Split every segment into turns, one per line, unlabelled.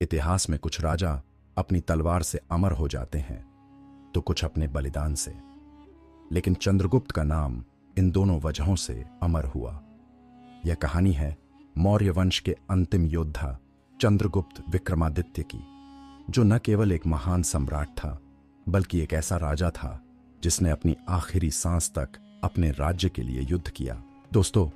इतिहास में कुछ राजा अपनी तलवार से अमर हो जाते हैं तो कुछ अपने बलिदान से। लेकिन चंद्रगुप्त का नाम इन दोनों वजहों से अमर हुआ। यह कहानी है मौर्य वंश के अंतिम योद्धा चंद्रगुप्त विक्रमादित्य की, जो न केवल एक महान सम्राट था बल्कि एक ऐसा राजा था जिसने अपनी आखिरी सांस तक अपने राज्य के लिए युद्ध किया। दोस्तों,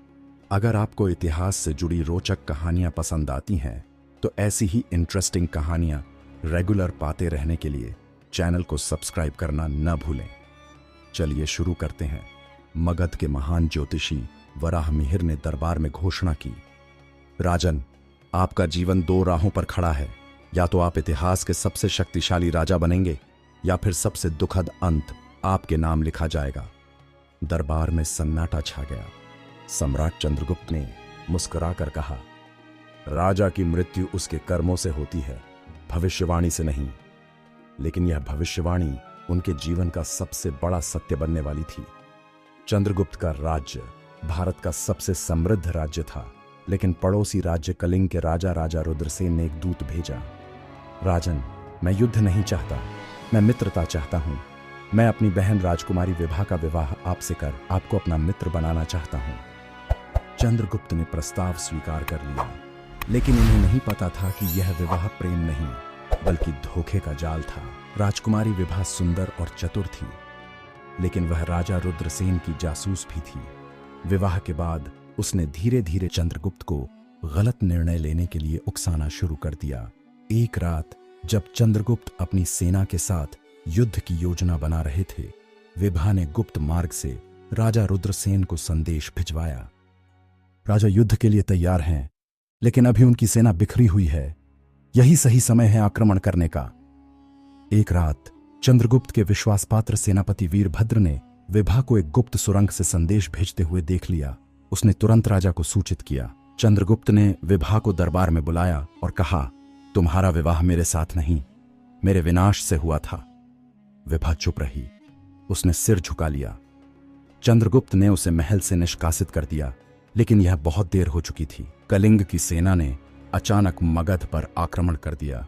अगर आपको इतिहास से जुड़ी रोचक कहानियां पसंद आती हैं तो ऐसी ही इंटरेस्टिंग कहानियां रेगुलर पाते रहने के लिए चैनल को सब्सक्राइब करना न भूलें। चलिए शुरू करते हैं। मगध के महान ज्योतिषी वराहमिहिर ने दरबार में घोषणा की, राजन, आपका जीवन दो राहों पर खड़ा है। या तो आप इतिहास के सबसे शक्तिशाली राजा बनेंगे या फिर सबसे दुखद अंत आपके नाम लिखा जाएगा। दरबार में सन्नाटा छा गया। सम्राट चंद्रगुप्त ने मुस्कुराकर कहा, राजा की मृत्यु उसके कर्मों से होती है, भविष्यवाणी से नहीं। लेकिन यह भविष्यवाणी उनके जीवन का सबसे बड़ा सत्य बनने वाली थी। चंद्रगुप्त का राज्य भारत का सबसे समृद्ध राज्य था, लेकिन पड़ोसी राज्य कलिंग के राजा रुद्रसेन ने एक दूत भेजा। राजन, मैं युद्ध नहीं चाहता, मैं मित्रता चाहता हूं। मैं अपनी बहन राजकुमारी विभा का विवाह आपसे कर आपको अपना मित्र बनाना चाहता हूं। चंद्रगुप्त ने प्रस्ताव स्वीकार कर लिया, लेकिन उन्हें नहीं पता था कि यह विवाह प्रेम नहीं बल्कि धोखे का जाल था। राजकुमारी विभा सुंदर और चतुर थी, लेकिन वह राजा रुद्रसेन की जासूस भी थी। विवाह के बाद उसने धीरे धीरे चंद्रगुप्त को गलत निर्णय लेने के लिए उकसाना शुरू कर दिया। एक रात जब चंद्रगुप्त अपनी सेना के साथ युद्ध की योजना बना रहे थे, विभा ने गुप्त मार्ग से राजा रुद्रसेन को संदेश भिजवाया। राजा युद्ध के लिए तैयार हैं, लेकिन अभी उनकी सेना बिखरी हुई है। यही सही समय है आक्रमण करने का। एक रात चंद्रगुप्त के विश्वासपात्र सेनापति वीरभद्र ने विभा को एक गुप्त सुरंग से संदेश भेजते हुए देख लिया। उसने तुरंत राजा को सूचित किया। चंद्रगुप्त ने विभा को दरबार में बुलाया और कहा, तुम्हारा विवाह मेरे साथ नहीं, मेरे विनाश से हुआ था। विभा चुप रही। उसने सिर झुका लिया। चंद्रगुप्त ने उसे महल से निष्कासित कर दिया, लेकिन यह बहुत देर हो चुकी थी। कलिंग की सेना ने अचानक मगध पर आक्रमण कर दिया।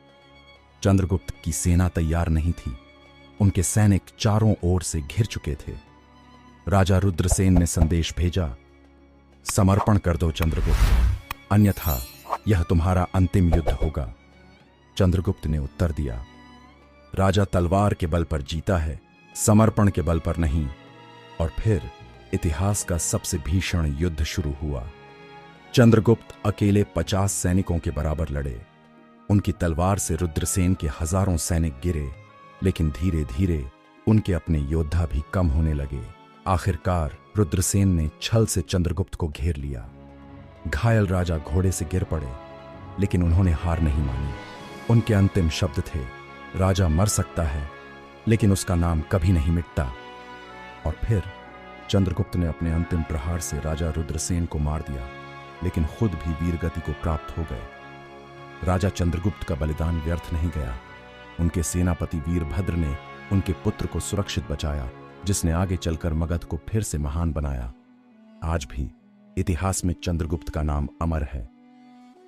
चंद्रगुप्त की सेना तैयार नहीं थी। उनके सैनिक चारों ओर से घिर चुके थे। राजा रुद्रसेन ने संदेश भेजा, समर्पण कर दो चंद्रगुप्त, अन्यथा यह तुम्हारा अंतिम युद्ध होगा। चंद्रगुप्त ने उत्तर दिया, राजा तलवार के बल पर जीता है, समर्पण के बल पर नहीं। और फिर इतिहास का सबसे भीषण युद्ध शुरू हुआ। चंद्रगुप्त अकेले 50 सैनिकों के बराबर लड़े। उनकी तलवार से रुद्रसेन के हजारों सैनिक गिरे, लेकिन धीरे धीरे उनके अपने योद्धा भी कम होने लगे। आखिरकार रुद्रसेन ने छल से चंद्रगुप्त को घेर लिया। घायल राजा घोड़े से गिर पड़े, लेकिन उन्होंने हार नहीं मानी। उनके अंतिम शब्द थे, राजा मर सकता है, लेकिन उसका नाम कभी नहीं मिटता। और फिर चंद्रगुप्त ने अपने अंतिम प्रहार से राजा रुद्रसेन को मार दिया, लेकिन खुद भी वीरगति को प्राप्त हो गए। राजा चंद्रगुप्त का बलिदान व्यर्थ नहीं गया। उनके सेनापति वीरभद्र ने उनके पुत्र को सुरक्षित बचाया, जिसने आगे चलकर मगध को फिर से महान बनाया। आज भी इतिहास में चंद्रगुप्त का नाम अमर है।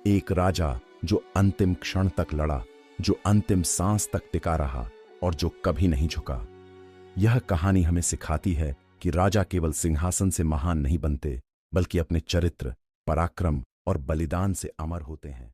एक राजा जो अंतिम क्षण तक लड़ा, जो अंतिम सांस तक टिका रहा और जो कभी नहीं झुका। यह कहानी हमें सिखाती है कि राजा केवल सिंहासन से महान नहीं बनते, बल्कि अपने चरित्र, पराक्रम और बलिदान से अमर होते हैं।